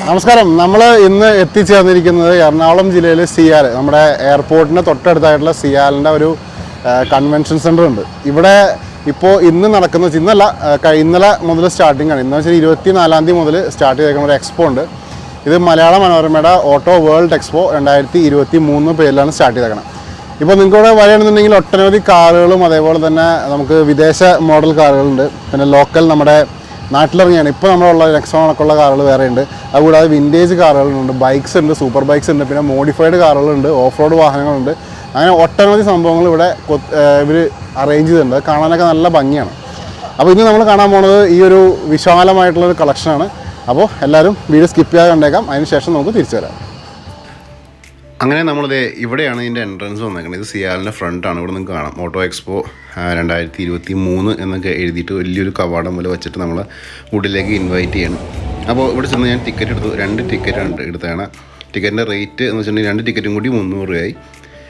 നമസ്കാരം. നമ്മൾ ഇന്ന് എത്തിച്ചേർന്നിരിക്കുന്നത് എറണാകുളം ജില്ലയിലെ സിയാൽ, നമ്മുടെ എയർപോർട്ടിന് തൊട്ടടുത്തായിട്ടുള്ള സിയാലിൻ്റെ ഒരു കൺവെൻഷൻ സെൻ്റർ ഉണ്ട്. ഇവിടെ ഇപ്പോൾ ഇന്ന് നടക്കുന്നത്, ഇന്നലെ മുതൽ സ്റ്റാർട്ടിംഗ് ആണ്. ഇന്ന് വെച്ചാൽ 24-ാം തീയതി മുതൽ സ്റ്റാർട്ട് ചെയ്തേക്കുന്ന ഒരു എക്സ്പോ ഉണ്ട്. ഇത് മലയാള മനോരമയുടെ ഓട്ടോ വേൾഡ് എക്സ്പോ 2023 പേരിലാണ് സ്റ്റാർട്ട് ചെയ്തേക്കണം. ഇപ്പോൾ നിങ്ങൾക്കിവിടെ വരികയാണെന്നുണ്ടെങ്കിൽ ഒട്ടനവധി കാറുകളും അതേപോലെ തന്നെ നമുക്ക് വിദേശ മോഡൽ കാറുകളുണ്ട്. പിന്നെ ലോക്കൽ നമ്മുടെ നാട്ടിലിറങ്ങിയാണ് ഇപ്പോൾ നമ്മളുള്ള നെക്സോണൊക്കെയുള്ള കാറുകൾ വേറെ ഉണ്ട്. അതുകൂടാതെ വിൻറ്റേജ് കാറുകളുണ്ട്, ബൈക്സ് ഉണ്ട്, സൂപ്പർ ബൈക്സ് ഉണ്ട്, പിന്നെ മോഡിഫൈഡ് കാറുകളുണ്ട്, ഓഫ് റോഡ് വാഹനങ്ങളുണ്ട്. അങ്ങനെ ഒട്ടനവധി സംഭവങ്ങൾ ഇവിടെ ഇവർ അറേഞ്ച് ചെയ്തിട്ടുണ്ട്. കാണാനൊക്കെ നല്ല ഭംഗിയാണ്. അപ്പോൾ ഇന്ന് നമ്മൾ കാണാൻ പോകുന്നത് ഈ ഒരു വിശാലമായിട്ടുള്ളൊരു കളക്ഷനാണ്. അപ്പോൾ എല്ലാവരും വീഡിയോ സ്കിപ്പ് ചെയ്യാതെ കണ്ടേക്കാം. അതിന് ശേഷം നമുക്ക് തിരിച്ചു വരാം. അങ്ങനെ നമ്മളിത് ഇവിടെയാണ് ഇതിൻ്റെ എൻട്രൻസ് വന്നേക്കുന്നത്. ഇത് സിയാലിൻ്റെ ഫ്രണ്ടാണ്. ഇവിടെ നിങ്ങൾക്ക് കാണാം ഓട്ടോ എക്സ്പോ 2023 എന്നൊക്കെ എഴുതിയിട്ട് വലിയൊരു കവാടം പോലെ വെച്ചിട്ട് നമ്മളെ ഉള്ളിലേക്ക് ഇൻവൈറ്റ് ചെയ്യണം. അപ്പോൾ ഇവിടെ ചെന്ന് ഞാൻ ടിക്കറ്റ് എടുത്തു. 2 ടിക്കറ്റാണ് എടുത്തതാണ്. ടിക്കറ്റിൻ്റെ റേറ്റ് എന്ന് വെച്ചിട്ടുണ്ടെങ്കിൽ 2 ടിക്കറ്റും കൂടി 300 രൂപയായി.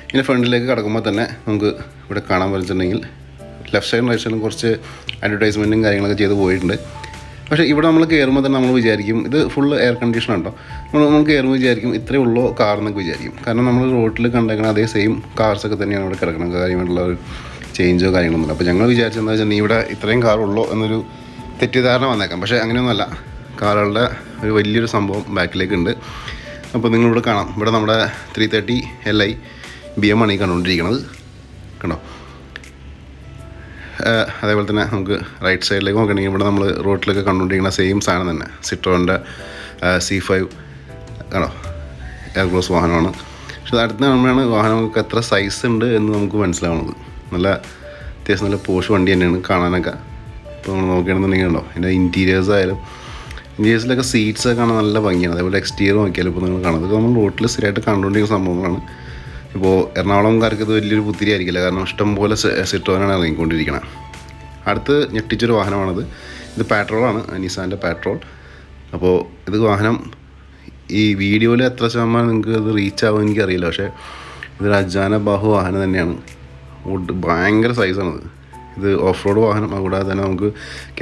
ഇതിൻ്റെ ഫ്രണ്ടിലേക്ക് കടക്കുമ്പോൾ തന്നെ നമുക്ക് ഇവിടെ കാണാൻ പറ്റുന്നുണ്ടെങ്കിൽ ലെഫ്റ്റ് സൈഡും റൈറ്റ് സൈഡും കുറച്ച് അഡ്വർടൈസ്മെൻറ്റും കാര്യങ്ങളൊക്കെ ചെയ്ത് പോയിട്ടുണ്ട്. പക്ഷേ ഇവിടെ നമ്മൾ കയറുമ്പോൾ തന്നെ നമ്മൾ വിചാരിക്കും ഇത് ഫുള്ള് എയർ കണ്ടീഷൻ ഉണ്ടോ. നമ്മൾ കയറുമ്പോൾ വിചാരിക്കും ഇത്രയേ ഉള്ളൂ കാർ എന്നൊക്കെ വിചാരിക്കും. കാരണം നമ്മൾ റോഡിൽ കണ്ടേക്കണം അതേ സെയിം കാർസൊക്കെ തന്നെയാണ് ഇവിടെ കിടക്കണം. കാര്യമായിട്ടുള്ള ഒരു ചേഞ്ചോ കാര്യങ്ങളൊന്നുമില്ല. അപ്പോൾ ഞങ്ങൾ വിചാരിച്ചെന്താ വെച്ചാൽ നീ ഇവിടെ ഇത്രയും കാറുള്ളൂ എന്നൊരു തെറ്റിദ്ധാരണ വന്നേക്കാം. പക്ഷേ അങ്ങനെയൊന്നുമല്ല. കാറുകളുടെ ഒരു വലിയൊരു സംഭവം ബാക്കിലേക്കുണ്ട്. അപ്പോൾ നിങ്ങളിവിടെ കാണാം. ഇവിടെ നമ്മുടെ 330 Li BM ആണ് ഈ കണ്ടുകൊണ്ടിരിക്കുന്നത്. കണ്ടോ. അതേപോലെ തന്നെ നമുക്ക് റൈറ്റ് സൈഡിലേക്ക് നോക്കണമെങ്കിൽ ഇവിടെ നമ്മൾ റോഡിലൊക്കെ കണ്ടുകൊണ്ടിരിക്കുന്ന സെയിം സാധനം തന്നെ സിട്രോൻ്റെ C5 ആണോ, എയർ ക്ലോസ് വാഹനമാണ്. പക്ഷെ അടുത്ത് കാണുമ്പോഴാണ് വാഹനങ്ങൾക്ക് എത്ര സൈസ് ഉണ്ട് എന്ന് നമുക്ക് മനസ്സിലാവുന്നത്. നല്ല അത്യാവശ്യം നല്ല പോഷ് വണ്ടി തന്നെയാണ് കാണാനൊക്കെ. ഇപ്പോൾ നമ്മൾ നോക്കുകയാണെന്നുണ്ടെങ്കിൽ ഉണ്ടോ ഇതിൻ്റെ ഇൻറ്റീരിയേഴ്സ് ആയാലും ഇൻറ്റീരിയേഴ്സിലൊക്കെ സീറ്റ്സൊക്കെ കാണാൻ നല്ല ഭംഗിയാണ്. അതേപോലെ എക്സ്റ്റീരിയർ നോക്കിയാലും ഇപ്പോൾ നിങ്ങൾ കാണുന്നത് നമ്മൾ റോഡിൽ സ്ഥിരമായിട്ട് കണ്ടുകൊണ്ടിരിക്കുന്ന സംഭവങ്ങളാണ്. ഇപ്പോൾ എറണാകുളംകാർക്ക് ഇത് വലിയൊരു പുത്തിരി ആയിരിക്കില്ല. കാരണം ഇഷ്ടംപോലെ സിട്രോനാണ് ഇറങ്ങിക്കൊണ്ടിരിക്കുന്നത്. അടുത്ത് ഞെട്ടിച്ചൊരു വാഹനമാണിത്. ഇത് പെട്രോളാണ്, നിസാൻ്റെ പെട്രോൾ. അപ്പോൾ ഇത് വാഹനം ഈ വീഡിയോയിൽ എത്ര ശതമാനം നിങ്ങൾക്ക് ഇത് റീച്ച് ആകുമെന്ന് എനിക്കറിയില്ല. പക്ഷേ ഇതൊരു അജാന ബാഹു വാഹനം തന്നെയാണ്. ഭയങ്കര സൈസാണിത്. ഇത് ഓഫ് റോഡ് വാഹനം. അതുകൂടാതെ തന്നെ നമുക്ക്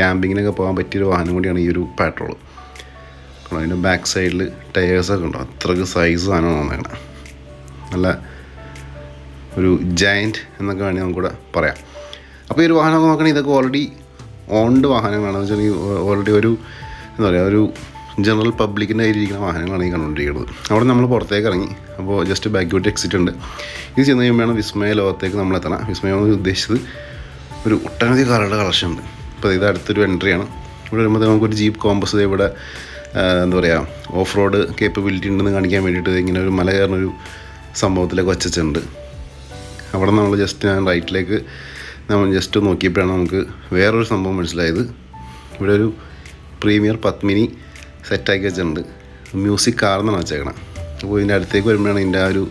ക്യാമ്പിങ്ങിനൊക്കെ പോകാൻ പറ്റിയൊരു വാഹനം കൂടിയാണ് ഈ ഒരു പെട്രോൾ. അതിൻ്റെ ബാക്ക് സൈഡിൽ ടയേഴ്സൊക്കെ ഉണ്ടോ, അത്രയ്ക്ക് സൈസ് സാധനമാണ് വന്നേക്കുന്നത്. നല്ല ഒരു ജയൻറ്റ് എന്നൊക്കെ വേണമെങ്കിൽ നമുക്കിവിടെ പറയാം. അപ്പോൾ ഈ ഒരു വാഹനം നോക്കണമെങ്കിൽ ഇതൊക്കെ ഓൾറെഡി ഓൺഡ് വാഹനങ്ങളാണ്. എന്ന് വെച്ചാൽ ഓൾറെഡി ഒരു എന്താ പറയുക ഒരു ജനറൽ പബ്ലിക്കിൻ്റെ കയ്യിലിരിക്കുന്ന വാഹനങ്ങളാണ് ഈ കണ്ടുകൊണ്ടിരിക്കുന്നത്. അവിടെ നമ്മൾ പുറത്തേക്ക് ഇറങ്ങി. അപ്പോൾ ജസ്റ്റ് ബാക്ക്വേർഡ് എക്സിറ്റ് ഉണ്ട്. ഇത് ചെന്ന് കഴിയുമ്പോഴാണ് വിസ്മയ ലോകത്തേക്ക് നമ്മൾ എത്തണം. വിസ്മയം എന്ന് ഉദ്ദേശിച്ചത് ഒരു ഒട്ടനവധി കാറുകളുടെ കളക്ഷൻ ഉണ്ട്. അപ്പോൾ ഇത് അടുത്തൊരു എൻട്രിയാണ്. ഇവിടെ വരുമ്പോൾ നമുക്കൊരു ജീപ്പ് കോമ്പസ് ഇവിടെ എന്താ പറയുക ഓഫ് റോഡ് കേപ്പബിലിറ്റി ഉണ്ടെന്ന് കാണിക്കാൻ വേണ്ടിയിട്ട് ഇങ്ങനെ ഒരു മല കയറുന്നൊരു സംഭവത്തിലേക്ക് വച്ചിട്ടുണ്ട്. അവിടെ നമ്മൾ ജസ്റ്റ് ഞാൻ റൈറ്റിലേക്ക് നമ്മൾ ജസ്റ്റ് നോക്കിയപ്പോഴാണ് നമുക്ക് വേറൊരു സംഭവം മനസ്സിലായത്. ഇവിടെ ഒരു പ്രീമിയർ പത്മിനി സെറ്റാക്കി വെച്ചിട്ടുണ്ട്. മ്യൂസിക് കാർ എന്നാണ് വെച്ചേക്കണം. അപ്പോൾ ഇതിൻ്റെ അടുത്തേക്ക് വരുമ്പോഴാണ് ഇതിൻ്റെ ആ ഒരു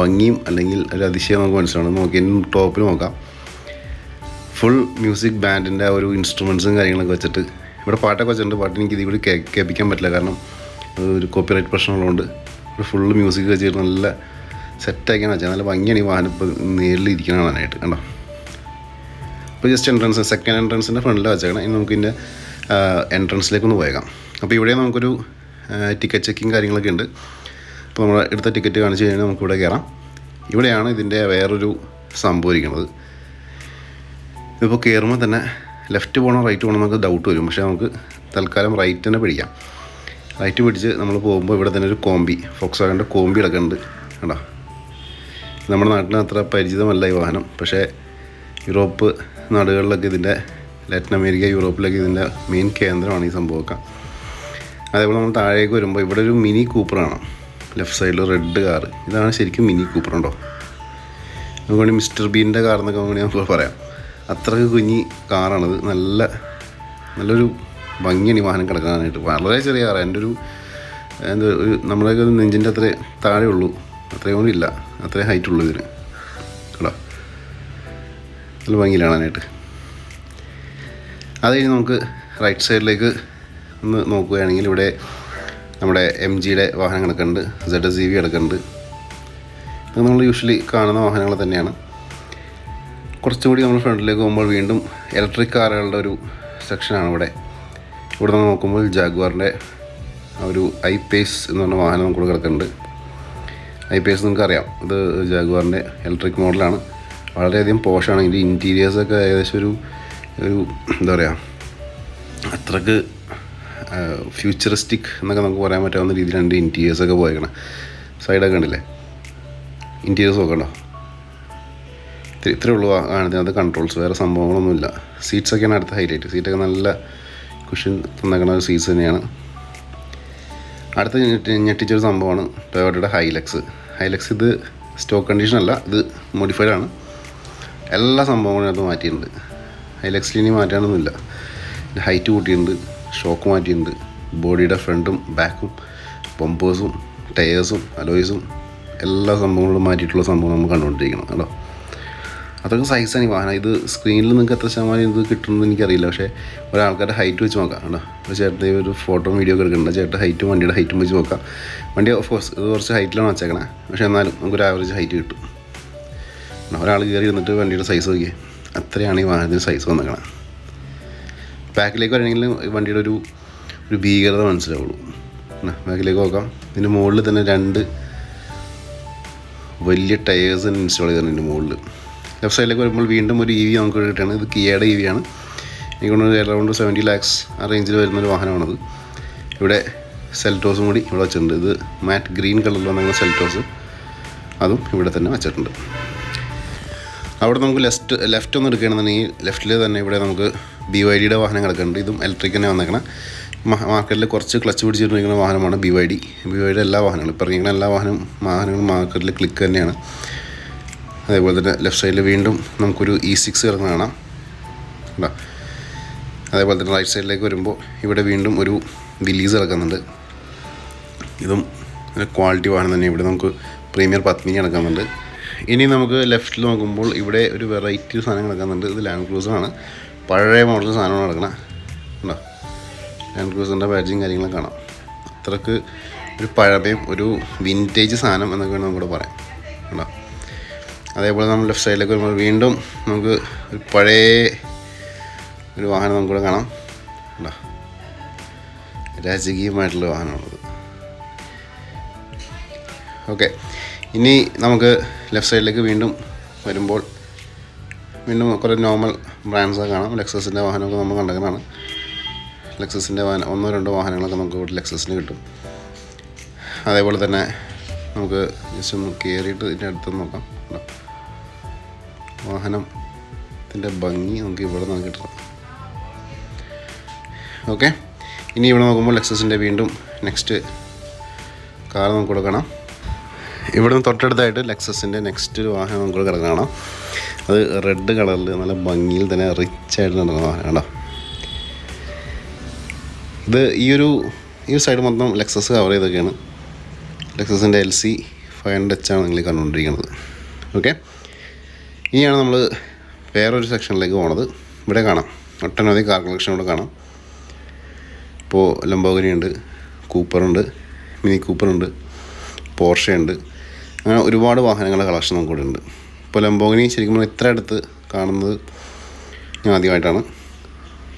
ഭംഗിയും അല്ലെങ്കിൽ ഒരു അതിശയം നമുക്ക് മനസ്സിലാവുന്നത്. നോക്കി ടോപ്പിൽ നോക്കാം. ഫുൾ മ്യൂസിക് ബാൻഡിൻ്റെ ആ ഒരു ഇൻസ്ട്രുമെൻറ്റ്സും കാര്യങ്ങളൊക്കെ വെച്ചിട്ട് ഇവിടെ പാട്ടൊക്കെ വെച്ചിട്ടുണ്ട്. പാട്ട് എനിക്ക് ഇതിവിടെ കേൾപ്പിക്കാൻ പറ്റില്ല. കാരണം ഒരു കോപ്പിറൈറ്റ് പ്രശ്നമുള്ളതുകൊണ്ട് ഇവിടെ ഫുള്ള് മ്യൂസിക് വെച്ചിട്ട് നല്ല സെറ്റാക്കിയാണ് വെച്ചാൽ നല്ല ഭംഗിയാണ് ഈ വാഹനം ഇപ്പോൾ നേരിൽ ഇരിക്കണം കാണാനായിട്ട്. കണ്ടോ. ഇപ്പോൾ ജസ്റ്റ് എൻട്രൻസ് സെക്കൻഡ് എൻട്രൻസിൻ്റെ ഫ്രണ്ടിൽ വെച്ചേക്കണം. ഇനി നമുക്ക് ഇതിൻ്റെ എൻട്രൻസിലേക്കൊന്ന് പോയേക്കാം. അപ്പോൾ ഇവിടെ നമുക്കൊരു ടിക്കറ്റ് ചെക്കിങ് കാര്യങ്ങളൊക്കെ ഉണ്ട്. അപ്പോൾ നമ്മൾ എടുത്ത ടിക്കറ്റ് കാണിച്ച് കഴിഞ്ഞാൽ നമുക്കിവിടെ കയറാം. ഇവിടെയാണ് ഇതിൻ്റെ വേറൊരു സംഭവം ഇരിക്കുന്നത്. ഇതിപ്പോൾ കയറുമ്പോൾ തന്നെ ലെഫ്റ്റ് പോകണോ റൈറ്റ് പോകണോ നമുക്ക് ഡൗട്ട് വരും. പക്ഷേ നമുക്ക് തൽക്കാലം റൈറ്റ് തന്നെ പിടിക്കാം. റൈറ്റ് പിടിച്ച് നമ്മൾ പോകുമ്പോൾ ഇവിടെ തന്നെ ഒരു കോമ്പി ഫോക്സ്വാഗൻ്റെ കോമ്പി കിടക്കുന്നുണ്ട്. കണ്ടോ. നമ്മുടെ നാട്ടിന് അത്ര പരിചിതമല്ല ഈ വാഹനം. പക്ഷേ യൂറോപ്പ് നാടുകളിലൊക്കെ ഇതിൻ്റെ ലാറ്റിൻ അമേരിക്ക യൂറോപ്പിലൊക്കെ ഇതിൻ്റെ മെയിൻ കേന്ദ്രമാണ് ഈ സംഭവമൊക്കെ. അതേപോലെ നമ്മൾ താഴേക്ക് വരുമ്പോൾ ഇവിടെ ഒരു മിനി കൂപ്പറാണ്. ലെഫ്റ്റ് സൈഡിൽ റെഡ് കാറ്. ഇതാണ് ശരിക്കും മിനി കൂപ്പർ. ഉണ്ടോ. നമുക്ക് വേണ്ടി മിസ്റ്റർ ബീൻ്റെ കാർ എന്നൊക്കെ വേണ്ടി നമുക്ക് പറയാം. അത്രയ്ക്ക് കുഞ്ഞി കാറാണിത്. നല്ലൊരു ഭംഗിയാണ് ഈ വാഹനം കിടക്കാനായിട്ട്. വളരെ ചെറിയ കാറാണ്. എൻ്റെ ഒരു നമ്മുടെയൊക്കെ ഒരു നെഞ്ചിൻ്റെ അത്രേ താഴെ ഉള്ളൂ. അത്രയും കൂടി ഇല്ല. അത്രയും ഹൈറ്റ് ഉള്ളൂ ഇതിന്. കേട്ടോ. നല്ല ഭംഗിയിൽ കാണാനായിട്ട്. അത് കഴിഞ്ഞ് നമുക്ക് റൈറ്റ് സൈഡിലേക്ക് ഒന്ന് നോക്കുകയാണെങ്കിൽ ഇവിടെ നമ്മുടെ MGയുടെ വാഹനം കിടക്കുന്നുണ്ട്. ZSEV കിടക്കുന്നുണ്ട്. ഇത് നമ്മൾ യൂഷ്വലി കാണുന്ന വാഹനങ്ങൾ തന്നെയാണ്. കുറച്ചുകൂടി നമ്മൾ ഫ്രണ്ടിലേക്ക് പോകുമ്പോൾ വീണ്ടും ഇലക്ട്രിക് കാറുകളുടെ ഒരു സെക്ഷനാണ് ഇവിടെ. ഇവിടെ നമ്മൾ നോക്കുമ്പോൾ ജാഗ്വാറിൻ്റെ ഒരു ഐ പേസ് എന്ന് പറഞ്ഞ വാഹനം നമുക്ക് കിടക്കുന്നുണ്ട്. ഐ പേസ് നിങ്ങൾക്കറിയാം, ഇത് ജാഗ്വാറിൻ്റെ ഇലക്ട്രിക് മോഡലാണ്. വളരെയധികം പോഷാണ്. ഇതിൻ്റെ ഇൻറ്റീരിയേഴ്സൊക്കെ ഏകദേശം ഒരു എന്താ പറയുക, അത്രക്ക് ഫ്യൂച്ചറിസ്റ്റിക് എന്നൊക്കെ നമുക്ക് പറയാൻ പറ്റാവുന്ന രീതിയിലാണ് എൻ്റെ ഇൻറ്റീരിയേഴ്സൊക്കെ പോയേക്കണം. സൈഡൊക്കെ ഉണ്ടല്ലേ, ഇൻറ്റീരിയേഴ്സ് നോക്കണ്ടോ, ഇത്രേ ഉള്ളൂ അതിനകത്ത് കൺട്രോൾസ്, വേറെ സംഭവങ്ങളൊന്നുമില്ല. സീറ്റ്സൊക്കെയാണ് അടുത്ത ഹൈലൈറ്റ്. സീറ്റൊക്കെ നല്ല കുഷൻ തന്നേക്കുന്ന ഒരു സീറ്റ്സ് തന്നെയാണ്. അടുത്ത ഞെട്ടിച്ചൊരു സംഭവമാണ് ടൊയോട്ടയുടെ ഹൈലക്സ്. ഇത് സ്റ്റോക്ക് കണ്ടീഷൻ അല്ല, ഇത് മോഡിഫൈഡ് ആണ്. എല്ലാ സംഭവങ്ങളും അതിനകത്ത് മാറ്റിയിട്ടുണ്ട്. ഹൈലക്സിൽ ഇനി മാറ്റാനൊന്നുമില്ല. ഹൈറ്റ് കൂട്ടിയിട്ടുണ്ട്, ഷോക്ക് മാറ്റിയിട്ടുണ്ട്, ബോഡിയുടെ ഫ്രണ്ടും ബാക്കും ബമ്പേഴ്സും ടയേഴ്സും അലോയ്സും എല്ലാ സംഭവങ്ങളും മാറ്റിയിട്ടുള്ള സംഭവം നമ്മൾ കണ്ടുകൊണ്ടിരിക്കണം കേട്ടോ. അതൊക്കെ സൈസാണ് ഈ വാഹനം. ഇത് സ്ക്രീനിൽ നിങ്ങൾക്ക് എത്ര ശതമാനം ഇത് കിട്ടുമെന്ന് എനിക്കറിയില്ല, പക്ഷേ ഒരാൾക്കാരുടെ ഹൈറ്റ് വെച്ച് നോക്കാം കേട്ടോ. ഒരു ചേട്ടൻ്റെ ഒരു ഫോട്ടോ വീഡിയോ ഒക്കെ എടുക്കുന്നുണ്ട്. ചേട്ടൻ്റെ ഹൈറ്റും വണ്ടിയുടെ ഹൈറ്റും വെച്ച് നോക്കാം. വണ്ടി ഓഫ് കോഴ്സ് ഇത് കുറച്ച് ഹൈറ്റിലാണ് വെച്ചേക്കണേ, പക്ഷേ എന്നാലും നമുക്കൊരു ആവറേജ് ഹൈറ്റ് കിട്ടും. ഒരാൾ കയറി ഇരുന്നിട്ട് വണ്ടിയുടെ സൈസ് നോക്കിയേ, അത്രയാണ് ഈ വാഹനത്തിൻ്റെ സൈസ് വന്നേക്കണം. ബാക്കിലേക്ക് വരണമെങ്കിൽ വണ്ടിയുടെ ഒരു ഭീകരത മനസ്സിലാവുള്ളൂ. ബാക്കിലേക്ക് നോക്കാം. ഇതിൻ്റെ മുകളിൽ തന്നെ 2 വലിയ ടയേഴ്സ് തന്നെ ഇൻസ്റ്റാൾ ചെയ്തിട്ടുണ്ട് ഇതിൻ്റെ മുകളിൽ. ലെഫ്റ്റ് സൈഡിലേക്ക് വരുമ്പോൾ വീണ്ടും ഒരു EV നമുക്ക് കിട്ടുകയാണ്. ഇത് കിയയുടെ EV ആണ്. എനിക്കൊന്ന് അറൗണ്ട് 70 lakhs ആ റേഞ്ചിൽ വരുന്നൊരു വാഹനമാണത്. ഇവിടെ സെൽറ്റോസും കൂടി ഇവിടെ വെച്ചിട്ടുണ്ട്. ഇത് മാറ്റ് ഗ്രീൻ കളറിൽ വന്ന സെൽറ്റോസ്, അതും ഇവിടെ തന്നെ വെച്ചിട്ടുണ്ട്. അവിടെ നമുക്ക് ലെഫ്റ്റ് ഒന്ന് എടുക്കുകയാണെന്നുണ്ടെങ്കിൽ ലെഫ്റ്റിൽ തന്നെ ഇവിടെ നമുക്ക് BYDയുടെ വാഹനം കിടക്കുന്നുണ്ട്. ഇതും ഇലക്ട്രിക് തന്നെ വന്നേക്കണം. മാർക്കറ്റിൽ കുറച്ച് ക്ലച്ച് പിടിച്ചിട്ടിരിക്കുന്ന വാഹനമാണ് BYDയുടെ എല്ലാ വാഹനങ്ങളും. ഇപ്പോൾ ഇറങ്ങിയിരിക്കുന്ന എല്ലാ വാഹനങ്ങളും മാർക്കറ്റിൽ ക്ലിക്ക് തന്നെയാണ്. അതേപോലെ തന്നെ ലെഫ്റ്റ് സൈഡിൽ വീണ്ടും നമുക്കൊരു E6 കിടക്കുന്ന കാണാം. അതേപോലെ തന്നെ റൈറ്റ് സൈഡിലേക്ക് വരുമ്പോൾ ഇവിടെ വീണ്ടും ഒരു വില്ലീസ് കിടക്കുന്നുണ്ട്. ഇതും ക്വാളിറ്റി വാഹനം തന്നെ. ഇവിടെ നമുക്ക് പ്രീമിയർ പത്മിനി കിടക്കുന്നുണ്ട്. ഇനി നമുക്ക് ലെഫ്റ്റിൽ നോക്കുമ്പോൾ ഇവിടെ ഒരു വെറൈറ്റി സാധനം കിടക്കുന്നുണ്ട്. ഇത് ലാൻഡ് ക്രൂസറാണ്. പഴയ മോഡൽ സാധനമാണ് കിടക്കണം. ഉണ്ടോ, ലാൻഡ് ക്രൂസറിൻ്റെ ബാഡ്ജിങ് കാര്യങ്ങളൊക്കെ കാണാം. അത്രക്ക് ഒരു പഴമയും ഒരു വിൻറ്റേജ് സാധനം എന്നൊക്കെ വേണം നമുക്കിവിടെ പറയാം. ഉണ്ടോ, അതേപോലെ നമ്മൾ ലെഫ്റ്റ് സൈഡിലേക്ക് വരുമ്പോൾ വീണ്ടും നമുക്ക് ഒരു പഴയ ഒരു വാഹനം നമുക്കിവിടെ കാണാം. ഉണ്ടോ, രാജകീയമായിട്ടുള്ള വാഹനമാണത്. ഓക്കെ, ഇനി നമുക്ക് ലെഫ്റ്റ് സൈഡിലേക്ക് വീണ്ടും വരുമ്പോൾ വീണ്ടും കുറേ നോർമൽ ബ്രാൻഡ്സൊക്കെ കാണാം. ലെക്സസിൻ്റെ വാഹനമൊക്കെ നമ്മൾ കണ്ടേക്കുന്നതാണ്. ലെക്സസിൻ്റെ 1-2 വാഹനങ്ങളൊക്കെ നമുക്ക് ഇവിടെ ലെക്സസിന് കിട്ടും. അതേപോലെ തന്നെ നമുക്ക് ജസ്റ്റ് ഒന്ന് കയറിയിട്ട് ഇതിൻ്റെ അടുത്ത് നോക്കാം. വാഹനത്തിൻ്റെ ഭംഗി നമുക്ക് ഇവിടെ നിന്ന് കിട്ടണം. ഓക്കെ, ഇനി ഇവിടെ നോക്കുമ്പോൾ ലെക്സസിൻ്റെ വീണ്ടും നെക്സ്റ്റ് കാർ നമുക്കിവിടെ കാണാം. ഇവിടെ നിന്ന് തൊട്ടടുത്തായിട്ട് ലെക്സസിൻ്റെ നെക്സ്റ്റ് വാഹനം നമുക്കിവിടെ കിടക്കണം. അത് റെഡ് കളറിൽ നല്ല ഭംഗിയിൽ തന്നെ റിച്ചായിട്ട് നടക്കുന്ന വാഹനം കേട്ടോ. ഇത് ഈ സൈഡ് മൊത്തം ലെക്സസ് കവർ ചെയ്തൊക്കെയാണ്. ലെക്സസിൻ്റെ LC 500H ആണ് നിങ്ങൾ കണ്ടുകൊണ്ടിരിക്കുന്നത്. ഓക്കെ, ഇനിയാണ് നമ്മൾ വേറൊരു സെക്ഷനിലേക്ക് പോണത്. ഇവിടെ കാണാം ഒട്ടനവധി കാർ കളക്ഷൻ ഇവിടെ കാണാം. ഇപ്പോൾ ലംബോർഗിനി ഉണ്ട്, കൂപ്പറുണ്ട്, മിനി കൂപ്പറുണ്ട്, പോർഷെ ഉണ്ട്. അങ്ങനെ ഒരുപാട് വാഹനങ്ങളുടെ കളക്ഷൻ നമുക്കിവിടെ ഉണ്ട്. ഇപ്പോൾ ലംബോർഗിനി ശരിക്കും പറഞ്ഞാൽ ഇത്ര അടുത്ത് കാണുന്നത് ഞാൻ ആദ്യമായിട്ടാണ്.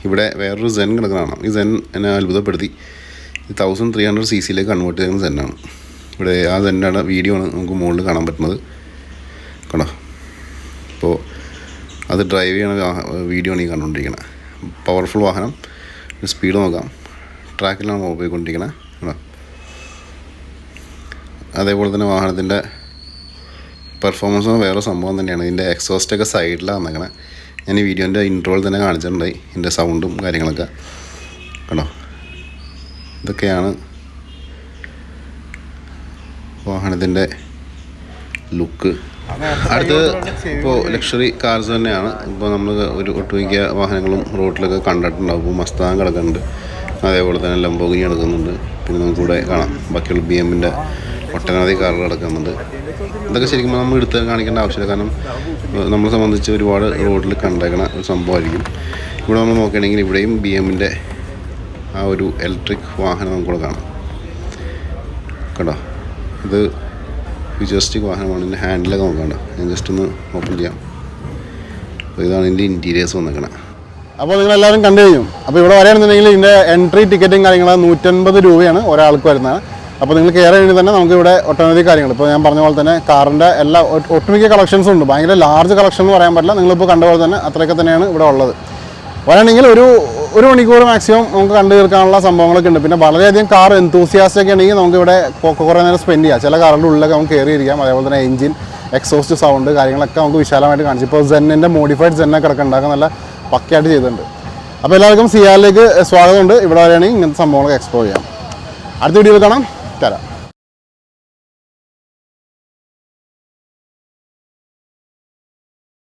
ഇവിടെ വേറൊരു സെൻ കിടക്കുന്നതാണ്. ഈ സെൻ എന്നെ അത്ഭുതപ്പെടുത്തി. ഇത് 1300cc കൺവേർട്ട് ചെയ്യുന്ന സെന്നാണ്. ഇവിടെ ആ സെന്നാണ് വീഡിയോ ആണ് നമുക്ക് മുകളിൽ കാണാൻ പറ്റുന്നത്. കണ്ടോ, ഇപ്പോൾ അത് ഡ്രൈവ് ചെയ്യണ വീഡിയോ ആണ് ഈ കണ്ടുകൊണ്ടിരിക്കുന്നത്. പവർഫുൾ വാഹനം. സ്പീഡ് നോക്കാം, ട്രാക്കിലാണ് പോയിക്കൊണ്ടിരിക്കുന്നത്. അതേപോലെ തന്നെ വാഹനത്തിൻ്റെ പെർഫോമൻസും വേറെ സംഭവം തന്നെയാണ്. ഇതിൻ്റെ എക്സോസ്റ്റൊക്കെ സൈഡിലാണ് വന്നേക്കണേ. ഞാൻ ഈ വീഡിയോൻ്റെ ഇൻട്രോയിൽ തന്നെ കാണിച്ചിട്ടുണ്ടായി ഇതിൻ്റെ സൗണ്ടും കാര്യങ്ങളൊക്കെ. കണ്ടോ, ഇതൊക്കെയാണ് വാഹനത്തിൻ്റെ ലുക്ക്. അടുത്ത് ഇപ്പോൾ ലക്ഷറി കാർസ് തന്നെയാണ്. ഇപ്പോൾ നമ്മൾ ഒരു ഒട്ടുമിക്ക വാഹനങ്ങളും റോഡിലൊക്കെ കണ്ടിട്ടുണ്ടാവും. ഇപ്പോൾ മസ്താങ് കിടക്കുന്നുണ്ട്, അതേപോലെ തന്നെ ലംബോർഗിനി കിടക്കുന്നുണ്ട്. പിന്നെ നമുക്കിവിടെ കാണാം ബാക്കിയുള്ള BMൻ്റെ ഒട്ടനവധി കാറുകൾ കിടക്കുന്നുണ്ട്. ഇതൊക്കെ ശരിക്കും നമ്മൾ എടുത്ത് കാണിക്കേണ്ട ആവശ്യമില്ല, കാരണം നമ്മളെ സംബന്ധിച്ച് ഒരുപാട് റോഡിൽ കണ്ടേക്കണ ഒരു സംഭവമായിരിക്കും. ഇവിടെ നമ്മൾ നോക്കുകയാണെങ്കിൽ ഇവിടെയും BMൻ്റെ ആ ഒരു ഇലക്ട്രിക് വാഹനം നമുക്കിവിടെ കാണാം. കണ്ടോ, ഇത് ഫ്യൂച്ചറിസ്റ്റിക് വാഹനമാണ്. ഇതിൻ്റെ ഹാൻഡിലൊക്കെ നോക്കണ്ട. ഞാൻ ജസ്റ്റ് ഒന്ന് ഓപ്പൺ ചെയ്യാം. അപ്പോൾ ഇതാണ് ഇതിൻ്റെ ഇൻറ്റീരിയേഴ്സ് വന്നേക്കണേ. അപ്പോൾ നിങ്ങളെല്ലാവരും കണ്ടു കഴിഞ്ഞു. അപ്പോൾ ഇവിടെ വരികയാണെന്നുണ്ടെങ്കിൽ ഇതിൻ്റെ എൻട്രി ടിക്കറ്റും കാര്യങ്ങളും 150 രൂപയാണ് ഒരാൾക്ക് വരുന്നത്. അപ്പോൾ നിങ്ങൾ കയറി കഴിഞ്ഞാൽ തന്നെ നമുക്ക് ഇവിടെ ഒട്ടനവധി കാര്യങ്ങൾ, ഇപ്പോൾ ഞാൻ പറഞ്ഞ പോലെ തന്നെ കാറിൻ്റെ എല്ലാ ഒട്ടുമിക്ക കളക്ഷൻസും ഉണ്ട്. ഭയങ്കര ലാർജ് കളക്ഷൻ എന്ന് പറയാൻ പറ്റില്ല, നിങ്ങളിപ്പോൾ കണ്ട പോലെ തന്നെ അത്രയൊക്കെ തന്നെയാണ് ഇവിടെ ഉള്ളത്. വരാണെങ്കിൽ ഒരു മണിക്കൂർ മാക്സിമം നമുക്ക് കണ്ടു തീർക്കാനുള്ള സംഭവങ്ങളൊക്കെ ഉണ്ട്. പിന്നെ വളരെയധികം കാർ എന്തൂസിയാസ്റ്റ് ഒക്കെ ഉണ്ടെങ്കിൽ നമുക്ക് ഇവിടെ കുറേ നേരം സ്പെൻഡ് ചെയ്യാം. ചില കാറിൻ്റെ ഉള്ളിലൊക്കെ നമുക്ക് കയറിയിരിക്കാം. അതേപോലെ തന്നെ എഞ്ചിൻ, എക്സോസ്റ്റ് സൗണ്ട് കാര്യങ്ങളൊക്കെ നമുക്ക് വിശാലമായിട്ട് കാണിച്ചു. ഇപ്പോൾ സെന്നിൻ്റെ മോഡിഫൈഡ് സെന്നൊക്കെ കിടക്കുന്നുണ്ടാക്കാൻ നല്ല പക്കയായിട്ട് ചെയ്തിട്ടുണ്ട്. അപ്പോൾ എല്ലാവർക്കും സിയാലിലേക്ക് സ്വാഗതമുണ്ട്. ഇവിടെ വരികയാണെങ്കിൽ ഇങ്ങനത്തെ സംഭവങ്ങളൊക്കെ എക്സ്പ്ലോർ ചെയ്യാം. അടുത്ത വീഡിയോയിൽ കാണാം. തരാം.